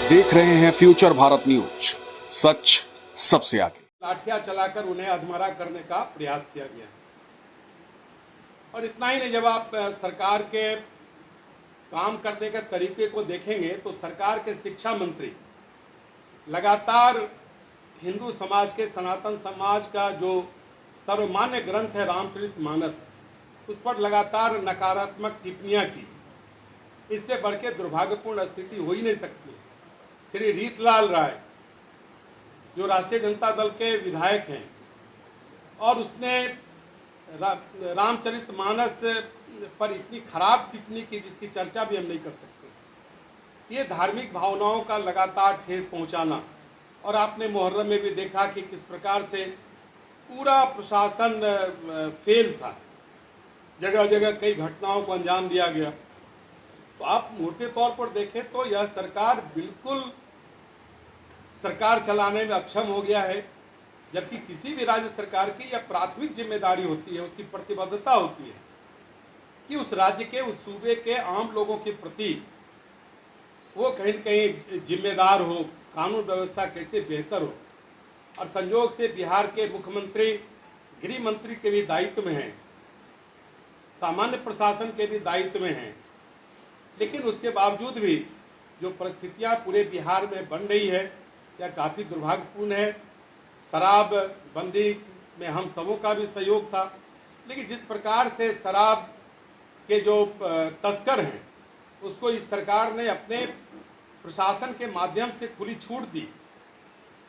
देख रहे हैं फ्यूचर भारत न्यूज, सच सबसे आगे। लाठियां चलाकर उन्हें अधमरा करने का प्रयास किया गया। और इतना ही नहीं, जब आप सरकार के काम करने के तरीके को देखेंगे तो सरकार के शिक्षा मंत्री लगातार हिंदू समाज के, सनातन समाज का जो सर्वमान्य ग्रंथ है रामचरितमानस, उस पर लगातार नकारात्मक टिप्पणियां की। इससे बढ़ के दुर्भाग्यपूर्ण स्थिति हो ही नहीं सकती। श्री रीतलाल राय जो राष्ट्रीय जनता दल के विधायक हैं, और उसने रामचरितमानस पर इतनी खराब टिप्पणी की जिसकी चर्चा भी हम नहीं कर सकते। ये धार्मिक भावनाओं का लगातार ठेस पहुंचाना। और आपने मुहर्रम में भी देखा कि किस प्रकार से पूरा प्रशासन फेल था, जगह जगह कई घटनाओं को अंजाम दिया गया। तो आप मोटे तौर पर देखें तो यह सरकार बिल्कुल सरकार चलाने में अक्षम हो गया है, जबकि किसी भी राज्य सरकार की यह प्राथमिक जिम्मेदारी होती है, उसकी प्रतिबद्धता होती है कि उस राज्य के, उस सूबे के आम लोगों के प्रति वो कहीं न कहीं जिम्मेदार हो, कानून व्यवस्था कैसे बेहतर हो। और संयोग से बिहार के मुख्यमंत्री गृह मंत्री के भी दायित्व में हैं, सामान्य प्रशासन के भी दायित्व में हैं, लेकिन उसके बावजूद भी जो परिस्थितियां पूरे बिहार में बन रही है यह काफ़ी दुर्भाग्यपूर्ण है। शराब बंदी में हम सबों का भी सहयोग था, लेकिन जिस प्रकार से शराब के जो तस्कर हैं उसको इस सरकार ने अपने प्रशासन के माध्यम से खुली छूट दी।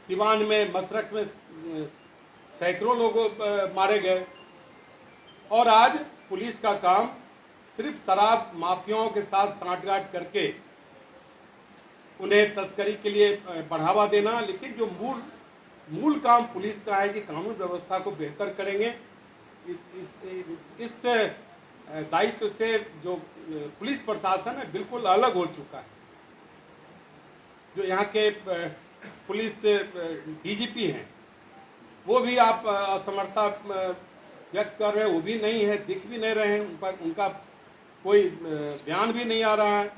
सिवान में, मशरक में सैकड़ों लोग मारे गए, और आज पुलिस का काम सिर्फ शराब माफियाओं के साथ साठगांठ करके उन्हें तस्करी के लिए बढ़ावा देना। लेकिन जो मूल काम पुलिस का है कि कानून व्यवस्था को बेहतर करेंगे, इस दायित्व से जो पुलिस प्रशासन है बिल्कुल अलग हो चुका है। जो यहाँ के पुलिस डीजीपी हैं वो भी आप असमर्थता व्यक्त कर रहे हैं, वो भी नहीं है, दिख भी नहीं रहे हैं, उनका कोई बयान भी नहीं आ रहा है।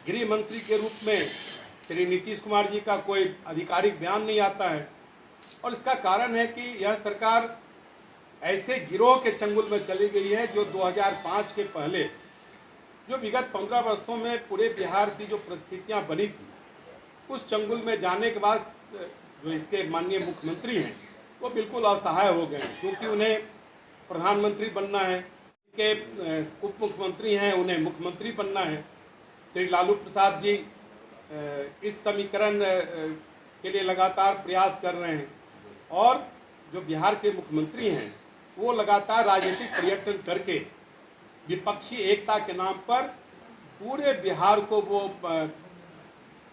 गृह मंत्री के रूप में श्री नीतीश कुमार जी का कोई आधिकारिक बयान नहीं आता है। और इसका कारण है कि यह सरकार ऐसे गिरोह के चंगुल में चली गई है जो 2005 के पहले, जो विगत 15 वर्षों में पूरे बिहार की जो परिस्थितियां बनी थी, उस चंगुल में जाने के बाद जो इसके माननीय मुख्यमंत्री हैं वो बिल्कुल असहाय हो गए, क्योंकि उन्हें प्रधानमंत्री बनना है, के उप मुख्यमंत्री हैं उन्हें मुख्यमंत्री बनना है। श्री लालू प्रसाद जी इस समीकरण के लिए लगातार प्रयास कर रहे हैं, और जो बिहार के मुख्यमंत्री हैं वो लगातार राजनीतिक पर्यटन करके विपक्षी एकता के नाम पर पूरे बिहार को वो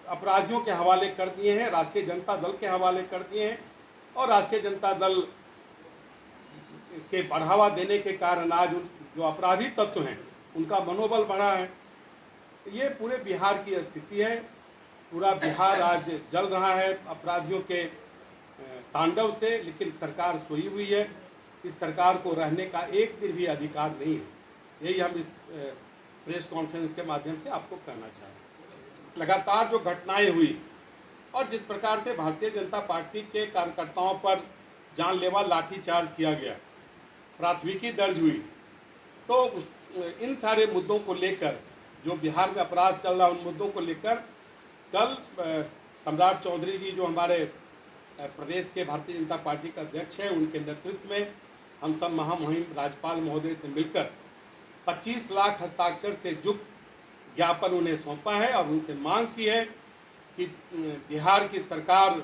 अपराधियों के हवाले कर दिए हैं, राष्ट्रीय जनता दल के हवाले कर दिए हैं। और राष्ट्रीय जनता दल के बढ़ावा देने के कारण आज जो अपराधी तत्व हैं उनका मनोबल बढ़ा है। ये पूरे बिहार की स्थिति है। पूरा बिहार आज जल रहा है अपराधियों के तांडव से, लेकिन सरकार सोई हुई है। इस सरकार को रहने का एक दिन भी अधिकार नहीं है। यही हम इस प्रेस कॉन्फ्रेंस के माध्यम से आपको कहना चाहें। लगातार जो घटनाएं हुई और जिस प्रकार से भारतीय जनता पार्टी के कार्यकर्ताओं पर जानलेवा लाठीचार्ज किया गया, प्राथमिकी दर्ज हुई, तो इन सारे मुद्दों को लेकर, जो बिहार में अपराध चल रहा है उन मुद्दों को लेकर कल सम्राट चौधरी जी जो हमारे प्रदेश के भारतीय जनता पार्टी का अध्यक्ष है, उनके नेतृत्व में हम सब महामहिम राज्यपाल महोदय से मिलकर 25 लाख हस्ताक्षर से युक्त ज्ञापन उन्हें सौंपा है और उनसे मांग की है कि बिहार की सरकार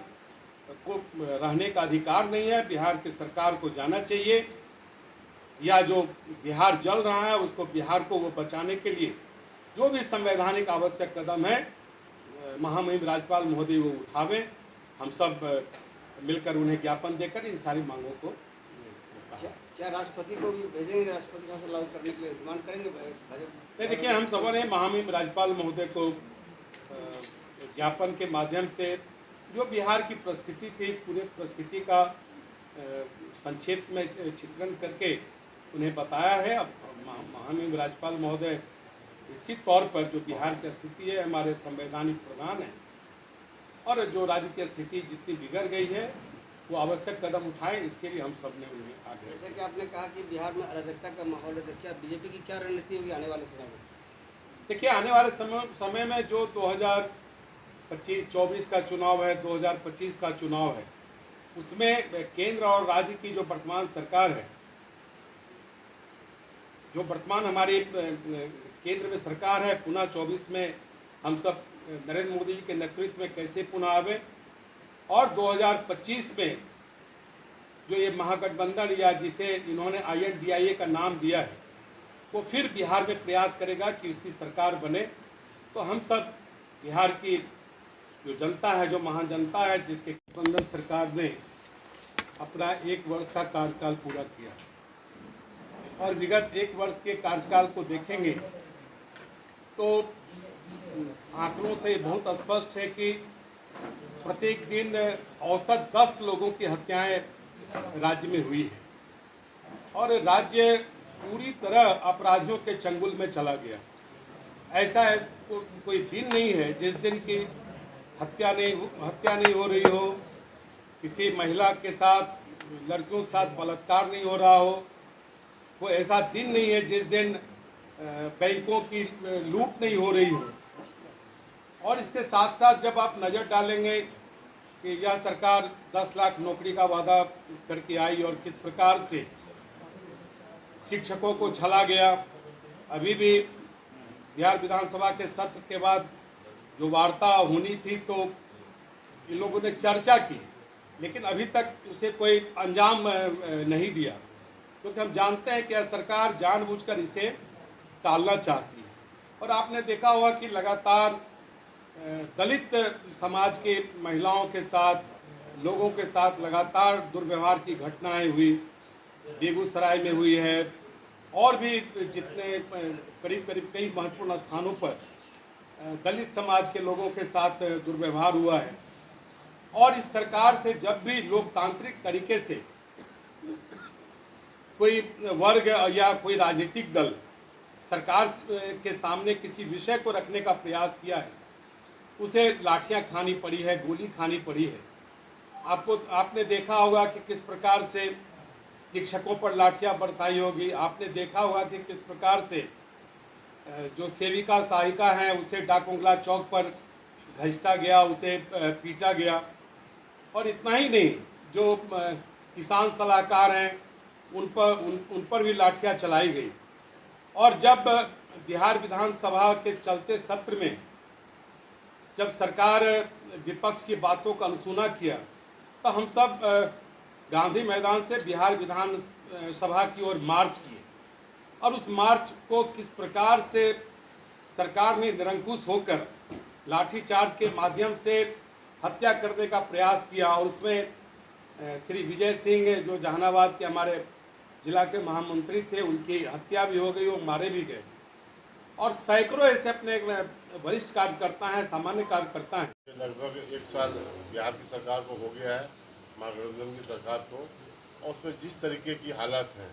को रहने का अधिकार नहीं है, बिहार की सरकार को जाना चाहिए, या जो बिहार जल रहा है उसको, बिहार को वो बचाने के लिए जो भी संवैधानिक आवश्यक कदम है महामहिम राज्यपाल महोदय वो उठावे। हम सब मिलकर उन्हें ज्ञापन देकर इन सारी मांगों को क्या राष्ट्रपति को भी भेजेंगे, राष्ट्रपति का लागू करने के लिए डिमांड करेंगे? नहीं, देखिए, हम सबों ने महामहिम राज्यपाल महोदय को ज्ञापन के माध्यम से जो बिहार की परिस्थिति थी, पूरे परिस्थिति का संक्षेप में चित्रण करके उन्हें बताया है। अब महामहिम राज्यपाल महोदय निश्चित तौर पर जो बिहार की स्थिति है, हमारे संवैधानिक प्रधान हैं, और जो राज्य की स्थिति जितनी बिगड़ गई है वो आवश्यक कदम उठाएं, इसके लिए हम सब ने उन्हें आगे। जैसे कि आपने कहा कि बिहार में अराजकता का माहौल है, तो क्या बीजेपी की क्या रणनीति होगी आने वाले समय में? देखिए, आने वाले समय में जो 2024 का चुनाव है, 2025 का चुनाव है, उसमें केंद्र और राज्य की जो वर्तमान सरकार है, जो वर्तमान हमारी केंद्र में सरकार है, पुनः 24 में हम सब नरेंद्र मोदी जी के नेतृत्व में कैसे पुनः आवे, और 2025 में जो ये महागठबंधन या जिसे इन्होंने INDIA का नाम दिया है, वो फिर बिहार में प्रयास करेगा कि उसकी सरकार बने। तो हम सब बिहार की जो जनता है, जो महान जनता है, जिसके गठबंधन सरकार ने अपना 1 वर्ष का कार्यकाल पूरा किया, और विगत 1 वर्ष के कार्यकाल को देखेंगे तो आंकड़ों से बहुत स्पष्ट है कि प्रत्येक दिन औसत 10 लोगों की हत्याएं राज्य में हुई है, और राज्य पूरी तरह अपराधियों के चंगुल में चला गया। ऐसा कोई दिन नहीं है जिस दिन की हत्या नहीं हो रही हो, किसी महिला के साथ, लड़कियों के साथ बलात्कार नहीं हो रहा हो, कोई ऐसा दिन नहीं है जिस दिन बैंकों की लूट नहीं हो रही हो। और इसके साथ साथ जब आप नज़र डालेंगे कि यह सरकार 10 लाख नौकरी का वादा करके आई और किस प्रकार से शिक्षकों को छला गया। अभी भी बिहार विधानसभा के सत्र के बाद जो वार्ता होनी थी तो इन लोगों ने चर्चा की, लेकिन अभी तक उसे कोई अंजाम नहीं दिया, क्योंकि हम जानते हैं कि यह सरकार जानबूझकर इसे टालना चाहती है। और आपने देखा होगा कि लगातार दलित समाज के महिलाओं के साथ, लोगों के साथ लगातार दुर्व्यवहार की घटनाएं हुई, बेगूसराय में हुई है, और भी जितने करीब कई महत्वपूर्ण स्थानों पर दलित समाज के लोगों के साथ दुर्व्यवहार हुआ है। और इस सरकार से जब भी लोकतांत्रिक तरीके से कोई वर्ग या कोई राजनीतिक दल सरकार के सामने किसी विषय को रखने का प्रयास किया है, उसे लाठियां खानी पड़ी है, गोली खानी पड़ी है। आपने देखा होगा कि किस प्रकार से शिक्षकों पर लाठियां बरसाई होगी। आपने देखा होगा कि किस प्रकार से जो सेविका सहायिका हैं उसे डाकुंगला चौक पर घसीटा गया, उसे पीटा गया। और इतना ही नहीं, जो किसान सलाहकार हैं उन पर भी लाठियां चलाई गई। और जब बिहार विधानसभा के चलते सत्र में जब सरकार विपक्ष की बातों का अनसुना किया, तो हम सब गांधी मैदान से बिहार विधानसभा की ओर मार्च किए, और उस मार्च को किस प्रकार से सरकार ने निरंकुश होकर लाठीचार्ज के माध्यम से हत्या करने का प्रयास किया। और उसमें श्री विजय सिंह, जो जहानाबाद के हमारे जिला के महामंत्री थे, उनकी हत्या भी हो गई, वो मारे भी गए। और सैकड़ों ऐसे अपने वरिष्ठ कार्यकर्ता हैं, सामान्य कार्यकर्ता हैं। लगभग 1 साल बिहार की सरकार को हो गया है, महागठबंधन की सरकार को, और उसमें जिस तरीके की हालत है,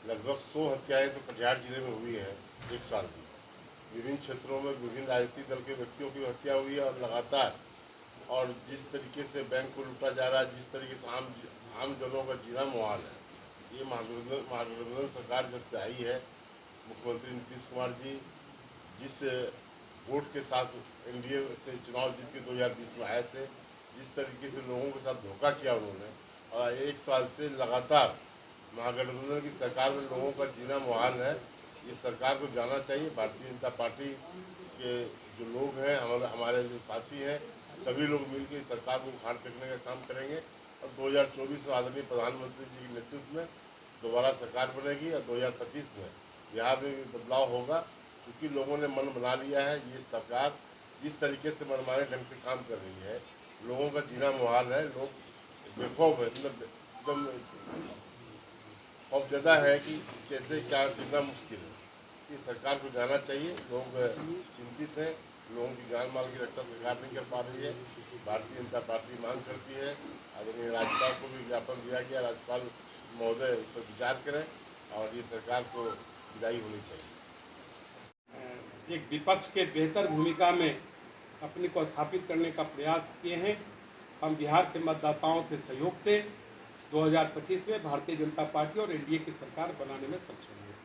लगभग 100 हत्याएं तो कटिहार जिले में हुई है 1 साल में। विभिन्न क्षेत्रों में विभिन्न राजनीतिक दल के व्यक्तियों की हत्या हुई है, और लगातार, और जिस तरीके से बैंक को लूटा जा रहा है, जिस तरीके से आम जनों का जीना मुहाल है। ये महागठबंधन सरकार जब से आई है, मुख्यमंत्री नीतीश कुमार जी जिस वोट के साथ NDA से चुनाव जीत के 2020 में आए थे, जिस तरीके से लोगों के साथ धोखा किया उन्होंने, और 1 साल से लगातार महागठबंधन की सरकार में लोगों का जीना मुहाल है। ये सरकार को जाना चाहिए। भारतीय जनता पार्टी के जो लोग हैं, हमारे जो साथी हैं, सभी लोग मिलकर सरकार को उखाड़ फेंकने का काम करेंगे, और 2024 में आदरणीय प्रधानमंत्री जी के नेतृत्व में दोबारा सरकार बनेगी, और 2025 में बिहार में भी बदलाव होगा, क्योंकि लोगों ने मन बना लिया है। ये सरकार जिस तरीके से मनमाने ढंग से काम कर रही है, लोगों का जीना मुहाल है, लोग बेखौफ है, एकदम खौफजदा है कि कैसे क्या जीना मुश्किल है। ये सरकार को जाना चाहिए। लोग चिंतित हैं, लोगों की जान माल की रक्षा सरकार नहीं कर पा रही है। भारतीय जनता पार्टी मांग करती है, आदरणीय राज्यपाल को भी ज्ञापन दिया गया, राज्यपाल महोदय इस पर विचार करें, और ये सरकार को विदाई होनी चाहिए। एक विपक्ष के बेहतर भूमिका में अपने को स्थापित करने का प्रयास किए हैं। हम बिहार के मतदाताओं के सहयोग से 2025 में भारतीय जनता पार्टी और एनडीए की सरकार बनाने में सक्षम होंगे।